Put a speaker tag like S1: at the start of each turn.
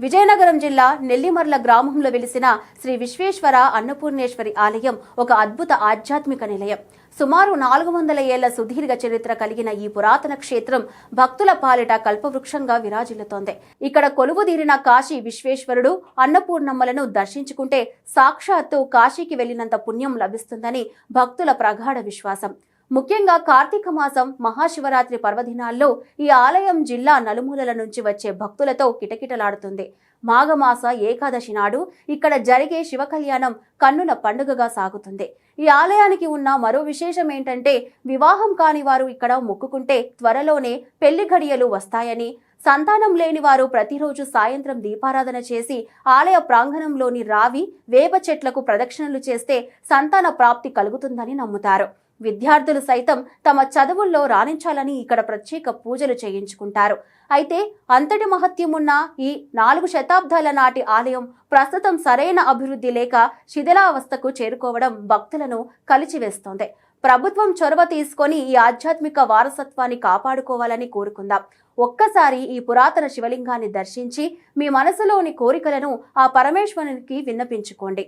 S1: విజయనగరం జిల్లా నెల్లిమర్ల గ్రామంలో వెలిసిన శ్రీ విశ్వేశ్వర అన్నపూర్ణేశ్వరి ఆలయం ఒక అద్భుత ఆధ్యాత్మిక నిలయం. సుమారు 400 ఏళ్ల సుదీర్ఘ చరిత్ర కలిగిన ఈ పురాతన క్షేత్రం భక్తుల పాలిట కల్పవృక్షంగా విరాజిల్లుతోంది. ఇక్కడ కొలువుదీరిన కాశీ విశ్వేశ్వరుడు అన్నపూర్ణమ్మలను దర్శించుకుంటే సాక్షాత్తు కాశీకి వెళ్లినంత పుణ్యం లభిస్తుందని భక్తుల ప్రగాఢ విశ్వాసం. ముఖ్యంగా కార్తీక మాసం మహాశివరాత్రి పర్వదినాల్లో ఈ ఆలయం జిల్లా నలుమూలల నుంచి వచ్చే భక్తులతో కిటకిటలాడుతుంది. మాఘమాస ఏకాదశి నాడు ఇక్కడ జరిగే శివ కళ్యాణం కన్నుల పండుగగా సాగుతుంది. ఈ ఆలయానికి ఉన్న మరో విశేషం ఏంటంటే, వివాహం కాని వారు ఇక్కడ మొక్కుకుంటే త్వరలోనే పెళ్లి ఘడియలు వస్తాయని, సంతానం లేని వారు ప్రతిరోజు సాయంత్రం దీపారాధన చేసి ఆలయ ప్రాంగణంలోని రావి, వేప చెట్లకు ప్రదక్షిణలు చేస్తే సంతాన ప్రాప్తి కలుగుతుందని నమ్ముతారు. విద్యార్థులు సైతం తమ చదువుల్లో రాణించాలని ఇక్కడ ప్రత్యేక పూజలు చేయించుకుంటారు. అయితే అంతటి మహత్యం ఉన్న ఈ 4 శతాబ్దాల నాటి ఆలయం ప్రస్తుతం సరైన అభివృద్ధి లేక శిథిలావస్థకు చేరుకోవడం భక్తులను కలిచివేస్తోంది. ప్రభుత్వం చొరవ తీసుకొని ఈ ఆధ్యాత్మిక వారసత్వాన్ని కాపాడుకోవాలని కోరుకుందాం. ఒక్కసారి ఈ పురాతన శివలింగాన్ని దర్శించి మీ మనసులోని కోరికలను ఆ పరమేశ్వరునికి విన్నపించుకోండి.